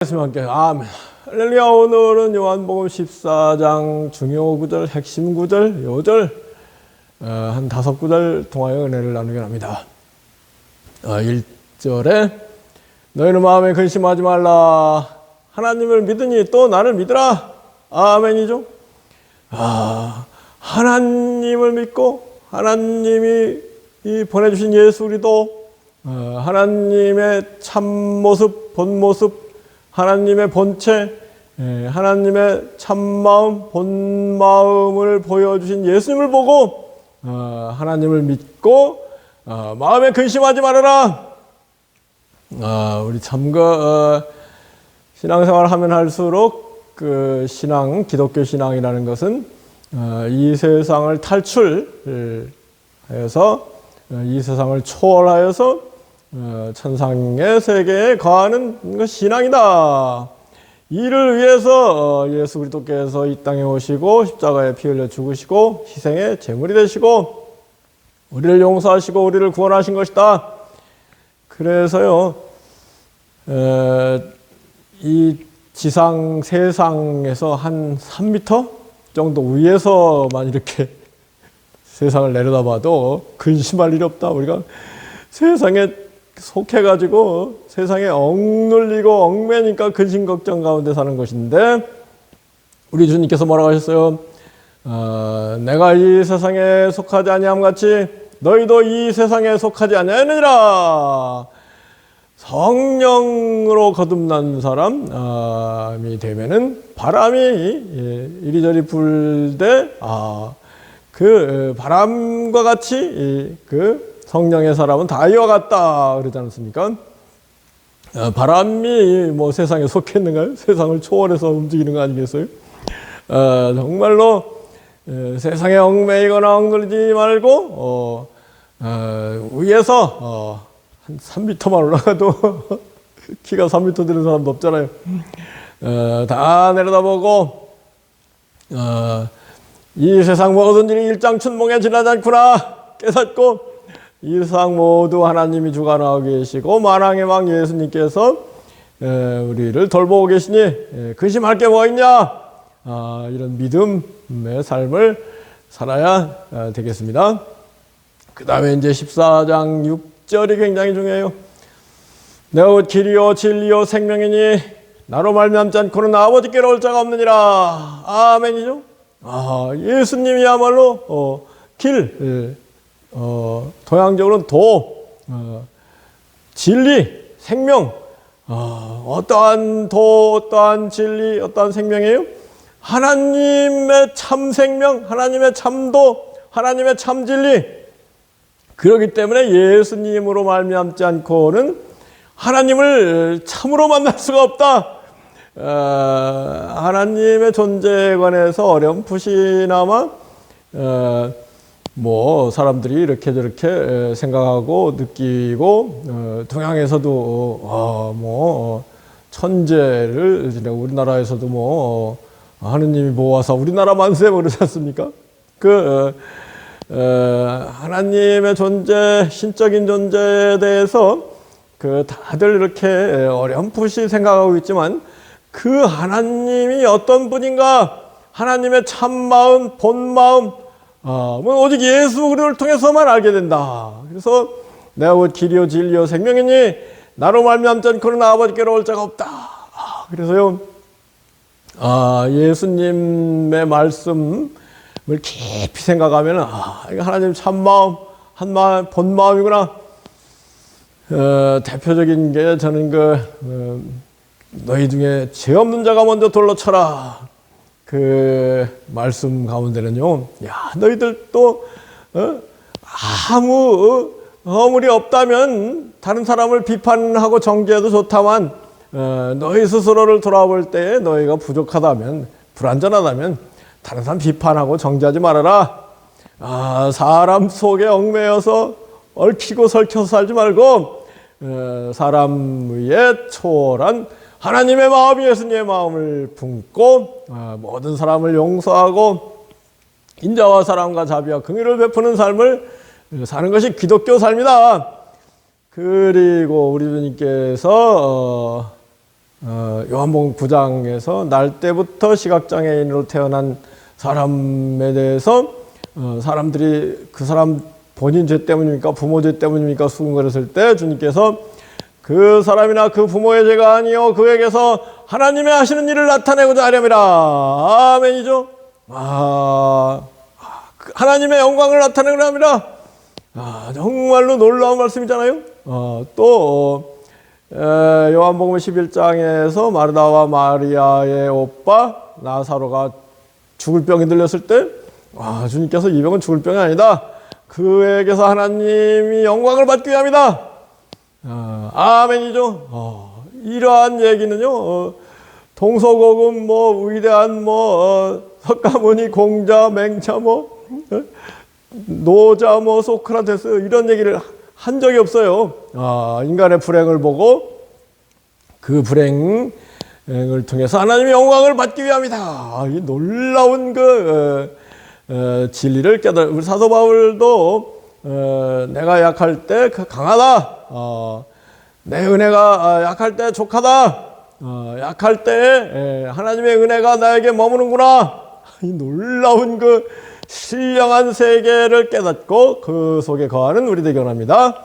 함께 아멘. 할렐루야. 오늘은 요한복음 14장 중요 구절, 핵심 구절, 요절 한 5구절 통하여 은혜를 나누게 합니다. 1절에 너희는 마음에 근심하지 말라. 하나님을 믿으니 또 나를 믿으라. 아멘이죠. 하나님을 믿고 하나님이 보내주신 예수 그리스도, 하나님의 참모습, 본모습, 하나님의 본체, 하나님의 참마음, 본마음을 보여주신 예수님을 보고 하나님을 믿고 마음에 근심하지 말아라. 우리 참 신앙생활을 하면 할수록 그 신앙, 기독교 신앙이라는 것은 이 세상을 탈출해서 이 세상을 초월하여서 천상의 세계에 거하는 것이 신앙이다. 이를 위해서 예수 그리스도께서 이 땅에 오시고 십자가에 피 흘려 죽으시고 희생의 제물이 되시고 우리를 용서하시고 우리를 구원하신 것이다. 그래서요, 이 지상 세상에서 한 3m 정도 위에서만 이렇게 세상을 내려다봐도 근심할 일이 없다. 우리가 세상에 속해가지고 세상에 억눌리고 얽매니까 근심 걱정 가운데 사는 것인데, 우리 주님께서 뭐라고 하셨어요? 내가 이 세상에 속하지 아니함 같이 너희도 이 세상에 속하지 아니하느니라. 성령으로 거듭난 사람이 되면은 바람이 이리저리 불되 그 바람과 같이 그 성령의 사람은 다 이와 같다 그러지 않습니까? 바람이 뭐 세상에 속했는가요? 세상을 초월해서 움직이는 거 아니겠어요? 정말로 세상에 얽매이거나 억눌리지 말고 위에서 한 3m만 올라가도 키가 3m 되는 사람도 없잖아요. 다 내려다보고 이 세상 모든 일이 일장춘몽에 지나지 않구나 깨닫고, 이 세상 모두 하나님이 주관하고 계시고 만왕의 왕 예수님께서 우리를 돌보고 계시니 근심할 게 뭐 있냐, 이런 믿음의 삶을 살아야 되겠습니다. 그 다음에 이제 14장 6절이 굉장히 중요해요. 내가 곧 길이요 진리요 생명이니 나로 말미암지 않고는 아버지께로 올 자가 없느니라. 아멘이죠. 예수님이야말로 길, 동양적으로는 도, 진리, 생명, 어떠한 도, 어떠한 진리, 어떠한 생명이에요? 하나님의 참 생명, 하나님의 참도, 하나님의 참 진리. 그렇기 때문에 예수님으로 말미암지 않고는 하나님을 참으로 만날 수가 없다. 하나님의 존재에 관해서 어렴풋이나마 뭐 사람들이 이렇게 저렇게 생각하고 느끼고, 동양에서도 천재를 우리나라에서도 하느님이 모아서 우리나라 만세 그러지 않습니까? 하나님의 존재, 신적인 존재에 대해서 다들 이렇게 어렴풋이 생각하고 있지만, 그 하나님이 어떤 분인가, 하나님의 참마음, 본마음, 오직 예수 그리스도를 통해서만 알게 된다. 그래서 내가 곧 길이요 진리요 생명이니 나로 말미암지 않고는 아버지께로 올 자가 없다. 그래서요, 예수님의 말씀을 깊이 생각하면 이거 하나님 참마음, 한마음, 본마음이구나. 대표적인 게 저는 너희 중에 죄 없는 자가 먼저 돌로 쳐라. 그 말씀 가운데는요, 너희들 또 아무 허물이 없다면 다른 사람을 비판하고 정죄해도 좋다만, 너희 스스로를 돌아볼 때에 너희가 부족하다면, 불완전하다면 다른 사람 비판하고 정죄하지 말아라. 사람 속에 얽매여서 얽히고 설켜서 살지 말고 사람 위에 초월한 하나님의 마음이 예수님의 마음을 품고 모든 사람을 용서하고 인자와 사랑과 자비와 긍휼을 베푸는 삶을 사는 것이 기독교 삶이다. 그리고 우리 주님께서 요한복음 9장에서 날 때부터 시각장애인으로 태어난 사람에 대해서 사람들이 그 사람 본인 죄 때문입니까? 부모 죄 때문입니까? 수군거렸을 때 주님께서 그 사람이나 그 부모의 죄가 아니요 그에게서 하나님의 하시는 일을 나타내고자 하렵니다. 아멘이죠. 하나님의 영광을 나타내고자 합니다. 정말로 놀라운 말씀이잖아요. 또 요한복음 11장에서 마르다와 마리아의 오빠 나사로가 죽을 병이 들렸을 때 주님께서 이 병은 죽을 병이 아니다. 그에게서 하나님이 영광을 받기 위함이다. 아멘이죠. 이러한 얘기는요, 동서고금 위대한 석가모니 공자 맹자 노자 소크라테스 이런 얘기를 한 적이 없어요. 인간의 불행을 보고 그 불행을 통해서 하나님의 영광을 받기 위함이다. 이 놀라운 진리를 깨달아. 우리 사도 바울도 내가 약할 때 강하다. 내 은혜가 약할 때 족하다. 약할 때 하나님의 은혜가 나에게 머무는구나. 이 놀라운 신령한 세계를 깨닫고 그 속에 거하는 우리 되기 원합니다.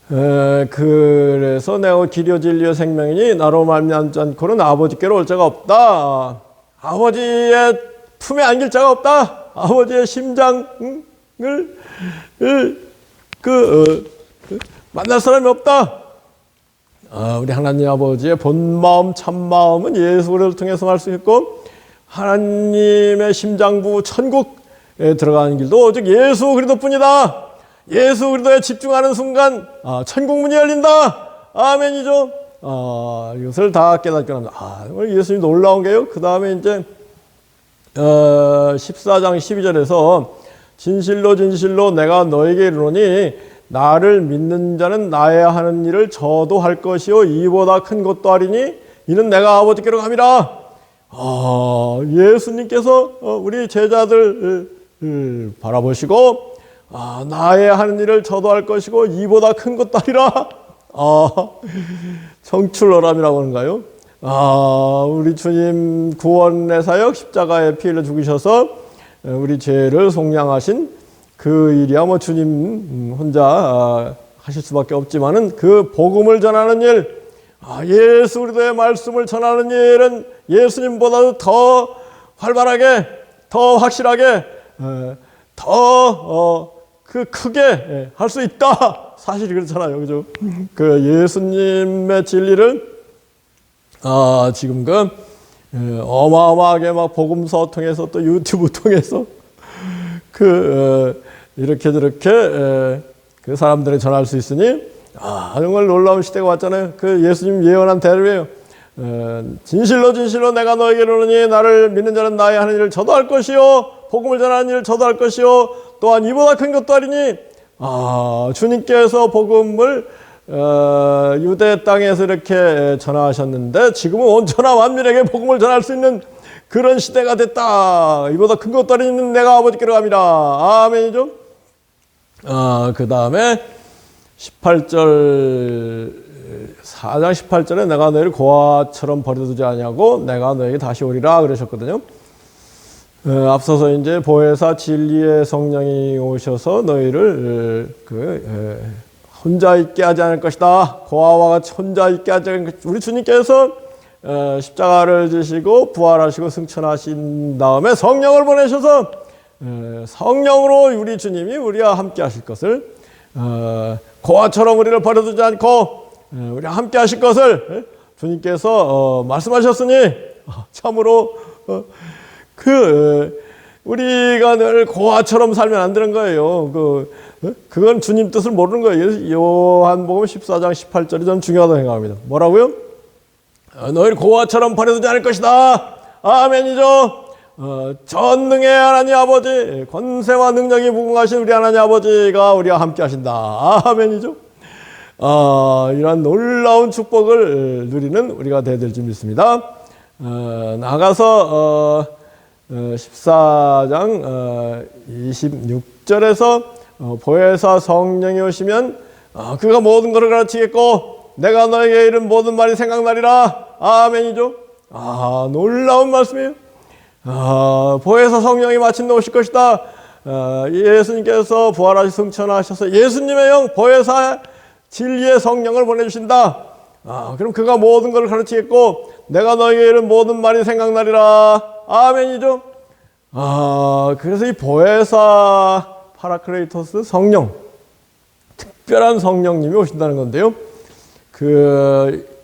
그래서 내가 길이요 진리요 생명이니 나로 말미암지 않고는 아버지께로 올 자가 없다. 아버지의 품에 안길 자가 없다. 아버지의 심장을 만날 사람이 없다. 우리 하나님 아버지의 본마음 참마음은 예수 그리스도를 통해서 할 수 있고 하나님의 심장부 천국에 들어가는 길도 오직 예수 그리스도뿐이다. 예수 그리스도에 집중하는 순간 천국 문이 열린다. 아멘이죠. 이것을 다 깨닫게 합니다. 예수님 놀라운 게요. 그 다음에 이제 14장 12절에서 진실로 진실로 내가 너에게 이르노니 나를 믿는 자는 나의 하는 일을 저도 할 것이요 이보다 큰 것도 하리니 이는 내가 아버지께로 감이라. 예수님께서 우리 제자들 바라보시고 나의 하는 일을 저도 할 것이고 이보다 큰 것도 하리라. 청출어람이라고 하는가요? 우리 주님 구원의 사역 십자가의 피를 죽이셔서 우리 죄를 속량하신 그 일이야 주님 혼자 하실 수밖에 없지만은 그 복음을 전하는 일, 예수 그리스도의 말씀을 전하는 일은 예수님보다도 더 활발하게, 더 확실하게, 더 크게 할 수 있다. 사실이 그렇잖아요, 그죠? 그 예수님의 진리를 지금 어마어마하게 막 복음서 통해서 또 유튜브 통해서 이렇게 저렇게 그 사람들이 전할 수 있으니 정말 놀라운 시대가 왔잖아요. 그 예수님 예언한 대로예요. 진실로 진실로 내가 너에게 이르노니 나를 믿는 자는 나의 하는 일을 저도 할 것이요 복음을 전하는 일을 저도 할 것이요 또한 이보다 큰 것도 하리니. 주님께서 복음을 유대 땅에서 이렇게 전하셨는데 지금은 온 천하 만민에게 복음을 전할 수 있는 그런 시대가 됐다. 이보다 큰 것도 아니는 내가 아버지께로 갑니다. 아멘이죠. 그 다음에 18절 4장 18절에 내가 너희를 고아처럼 버려두지 아니하고 내가 너에게 다시 오리라 그러셨거든요. 앞서서 이제 보혜사 진리의 성령이 오셔서 너희를 혼자 있게 하지 않을 것이다. 고아와 같이 혼자 있게 하지 않을 것이다. 우리 주님께서 십자가를 지시고 부활하시고 승천하신 다음에 성령을 보내셔서 성령으로 우리 주님이 우리와 함께 하실 것을 고아처럼 우리를 버려두지 않고 우리와 함께 하실 것을 주님께서 말씀하셨으니 참으로 우리가 늘 고아처럼 살면 안 되는 거예요. 그건 주님 뜻을 모르는 거예요. 요한복음 14장 18절이 전 중요하다고 생각합니다. 뭐라고요? 너희를 고아처럼 버려두지 않을 것이다. 아멘이죠. 전능의 하나님 아버지, 권세와 능력이 무궁하신 우리 하나님 아버지가 우리와 함께 하신다. 아멘이죠. 이러한 놀라운 축복을 누리는 우리가 되어야 될 줄 믿습니다. 나가서 14장 26절에서 보혜사 성령이 오시면 그가 모든 것을 가르치겠고 내가 너에게 이른 모든 말이 생각나리라. 아멘이죠. 놀라운 말씀이에요. 보혜사 성령이 마침내 오실 것이다. 예수님께서 부활하시 승천하셔서 예수님의 영 보혜사 진리의 성령을 보내주신다. 그럼 그가 모든 것을 가르치겠고 내가 너에게 이른 모든 말이 생각나리라. 아멘이죠. 그래서 이 보혜사 파라클레이토스 성령, 특별한 성령님이 오신다는 건데요.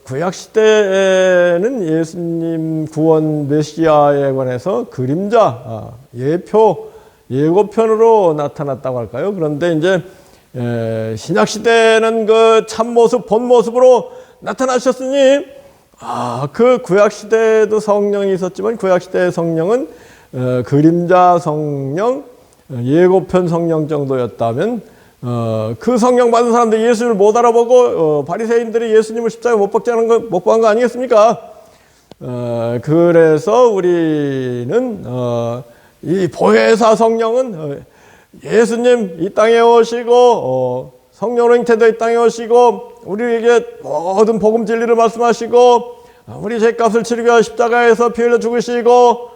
구약 시대에는 예수님 구원 메시아에 관해서 그림자, 예표, 예고편으로 나타났다고 할까요? 그런데 이제 신약 시대는 그 참모습, 본모습으로 나타나셨으니 그 구약 시대에도 성령이 있었지만 구약 시대의 성령은 그림자 성령, 예고편 성령 정도였다면 그 성령 받은 사람들이 예수를 못 알아보고 바리새인들이 예수님을 십자가에 못 박는 거 아니겠습니까? 그래서 우리는 이 보혜사 성령은 예수님 이 땅에 오시고 성령으로 잉태되어 이 땅에 오시고 우리에게 모든 복음 진리를 말씀하시고 우리 죄값을 치르기 위하여 십자가에서 피 흘려 죽으시고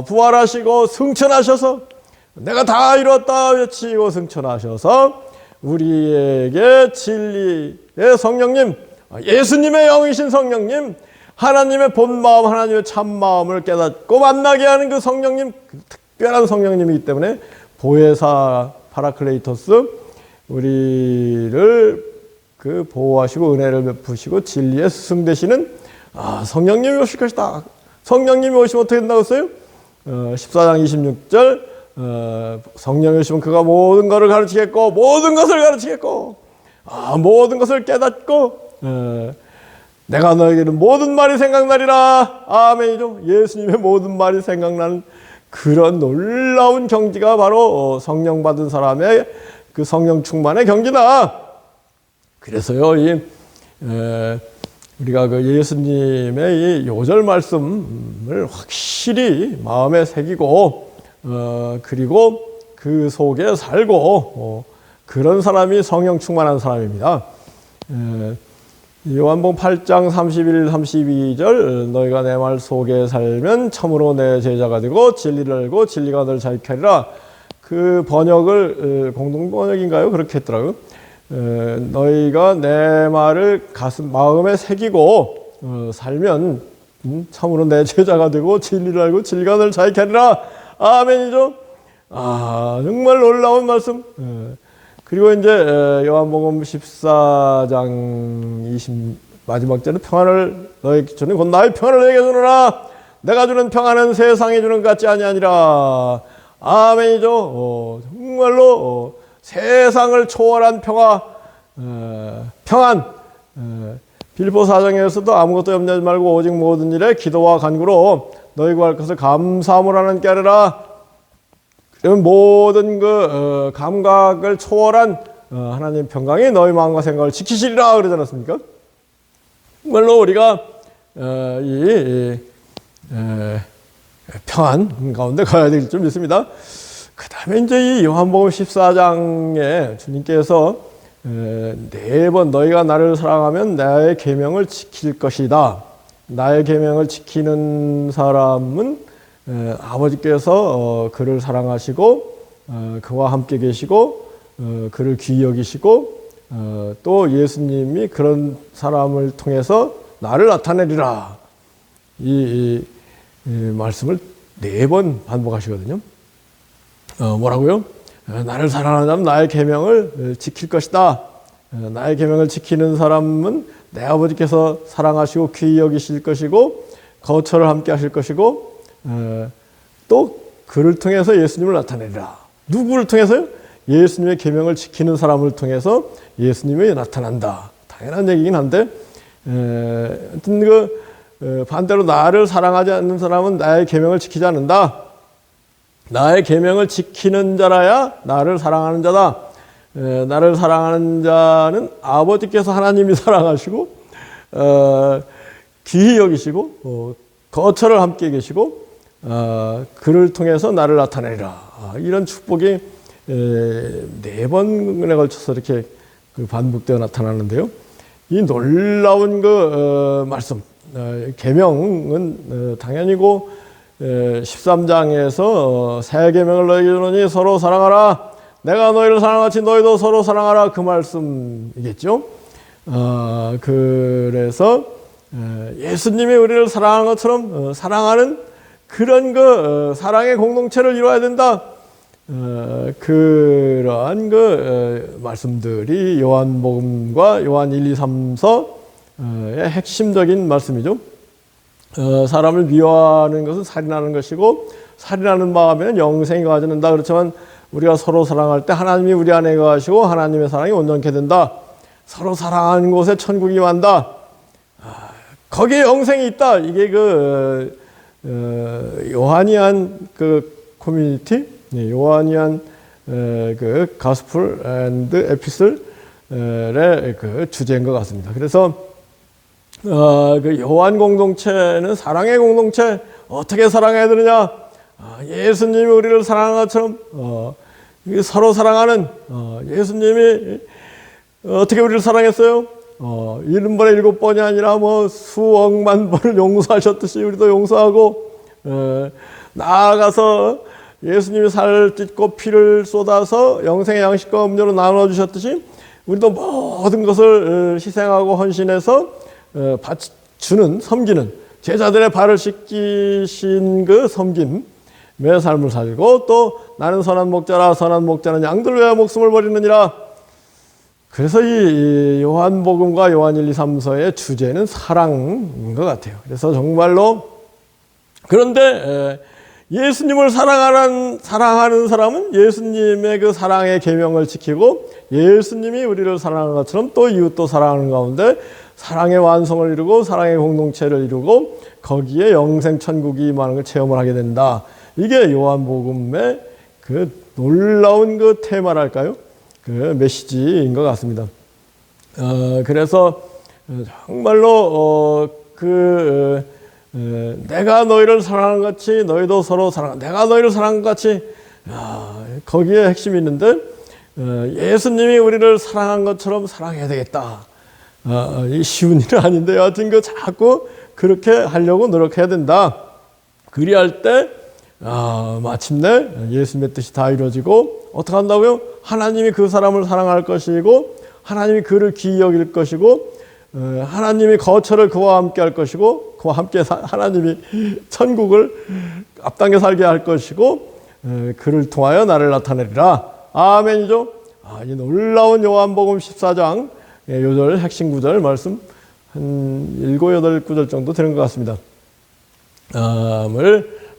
부활하시고 승천하셔서 내가 다 이뤘다 외치고 승천하셔서 우리에게 진리의 성령님, 예수님의 영이신 성령님, 하나님의 본마음, 하나님의 참마음을 깨닫고 만나게 하는 그 성령님, 그 특별한 성령님이기 때문에 보혜사 파라클레이토스, 우리를 보호하시고 은혜를 베푸시고 진리의 스승 되시는 성령님이 오실 것이다. 성령님이 오시면 어떻게 된다고 했어요? 14장 26절 성령이 오시면 그가 모든 것을 가르치겠고 모든 것을 가르치겠고 모든 것을 깨닫고 내가 너에게는 모든 말이 생각나리라. 아멘이죠. 예수님의 모든 말이 생각나는 그런 놀라운 경지가 바로 성령 받은 사람의 그 성령 충만의 경지다. 그래서요, 우리가 그 예수님의 이 요절 말씀을 확실히 마음에 새기고 그리고 그 속에 살고 그런 사람이 성령 충만한 사람입니다. 요한복음 8장 31, 32절 너희가 내 말 속에 살면 참으로 내 제자가 되고 진리를 알고 진리가 너를 자유케 하리라. 그 번역을 공동번역인가요? 그렇게 했더라고요. 너희가 내 말을 마음에 새기고 살면 참으로 내 제자가 되고 진리를 알고 진리가 너를 자유케 하리라. 아멘이죠. 정말 놀라운 말씀. 그리고 이제 요한복음 14장 20 마지막 절에 평안을 너에게 주는 곧 나의 평안을 너에게 주노라. 내가 주는 평안은 세상에 주는 것 같지 아니하니라. 아멘이죠. 정말로 세상을 초월한 평안. 빌립보 4장에서도 아무것도 염려하지 말고 오직 모든 일에 기도와 간구로 너희 구할 것을 감사함으로 하나님께 하리라. 모든 그 감각을 초월한 하나님 평강이 너희 마음과 생각을 지키시리라 그러지 않았습니까? 정말로 우리가 이 평안 가운데 가야 될 줄 믿습니다. 그 다음에 이제 이 요한복음 14장에 주님께서 4번 너희가 나를 사랑하면 나의 계명을 지킬 것이다. 나의 계명을 지키는 사람은 아버지께서 그를 사랑하시고 그와 함께 계시고 그를 귀히 여기시고 또 예수님이 그런 사람을 통해서 나를 나타내리라. 이 말씀을 4번 반복하시거든요. 뭐라고요? 나를 사랑하는 사람은 나의 계명을 지킬 것이다. 나의 계명을 지키는 사람은 내 아버지께서 사랑하시고 귀히 여기실 것이고 거처를 함께 하실 것이고 또 그를 통해서 예수님을 나타내리라. 누구를 통해서요? 예수님의 계명을 지키는 사람을 통해서 예수님이 나타난다. 당연한 얘기긴 한데 하여튼 반대로 나를 사랑하지 않는 사람은 나의 계명을 지키지 않는다. 나의 계명을 지키는 자라야 나를 사랑하는 자다. 나를 사랑하는 자는 아버지께서 하나님이 사랑하시고 귀히 여기시고 거처를 함께 계시고 그를 통해서 나를 나타내리라. 이런 축복이 4번에 걸쳐서 이렇게 반복되어 나타나는데요. 이 놀라운 그 말씀, 계명은 당연히고 13장에서 새 계명을 너희에게 주노니 서로 사랑하라. 내가 너희를 사랑같이 너희도 서로 사랑하라. 그 말씀이겠죠. 그래서 예수님이 우리를 사랑하는 것처럼 사랑하는 그런 그 사랑의 공동체를 이루어야 된다. 그러한 그 말씀들이 요한복음과 요한 1, 2, 3서의 핵심적인 말씀이죠. 사람을 미워하는 것은 살인하는 것이고 살인하는 마음에는 영생이 거하지 않는다. 그렇지만 우리가 서로 사랑할 때 하나님이 우리 안에 거하시고 하나님의 사랑이 온전케 된다. 서로 사랑하는 곳에 천국이 완다. 거기에 영생이 있다. 이게 그 요한이한 그 커뮤니티, 요한이한 그 가스플 앤드 에피슬의 그 주제인 것 같습니다. 그래서 그 요한 공동체는 사랑의 공동체. 어떻게 사랑해야 되느냐? 예수님이 우리를 사랑한 것처럼 서로 사랑하는 예수님이 어떻게 우리를 사랑했어요? 7번에 7번이 아니라 뭐 수억만 번을 용서하셨듯이 우리도 용서하고, 나아가서 예수님이 살을 찢고 피를 쏟아서 영생의 양식과 음료로 나눠주셨듯이 우리도 모든 것을 희생하고 헌신해서 주는, 섬기는 제자들의 발을 씻기신 그 섬김의 삶을 살고, 또 나는 선한 목자라 선한 목자는 양들 위하여 목숨을 버리느니라. 그래서 이 요한복음과 요한 1, 2, 3서의 주제는 사랑인 것 같아요. 그래서 정말로, 그런데 예수님을 사랑하는 사람은 예수님의 그 사랑의 계명을 지키고 예수님이 우리를 사랑하는 것처럼 또 이웃도 사랑하는 가운데 사랑의 완성을 이루고 사랑의 공동체를 이루고 거기에 영생 천국이 임하는 걸 체험을 하게 된다. 이게 요한복음의 그 놀라운 그 테마랄까요? 그 메시지인 것 같습니다. 그래서 정말로 내가 너희를 사랑하는 것 같이 너희도 서로 내가 너희를 사랑한 것 같이, 거기에 핵심이 있는데, 예수님이 우리를 사랑한 것처럼 사랑해야 되겠다. 이 쉬운 일은 아닌데 여하튼 그 자꾸 그렇게 하려고 노력해야 된다. 그리할 때 마침내 예수님의 뜻이 다 이루어지고, 어떻게 한다고요? 하나님이 그 사람을 사랑할 것이고 하나님이 그를 귀히 여길 것이고 하나님이 거처를 그와 함께 할 것이고 그와 함께 하나님이 천국을 앞당겨 살게 할 것이고 그를 통하여 나를 나타내리라. 아멘이죠. 이 놀라운 요한복음 14장 요절 핵심 구절 말씀 한 7, 8구절 정도 되는 것 같습니다.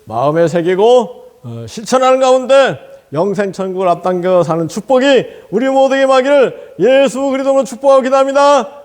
마음에 새기고 실천하는 가운데 영생 천국을 앞당겨 사는 축복이 우리 모두에게 임하기를 예수 그리스도로 축복하고 기도합니다.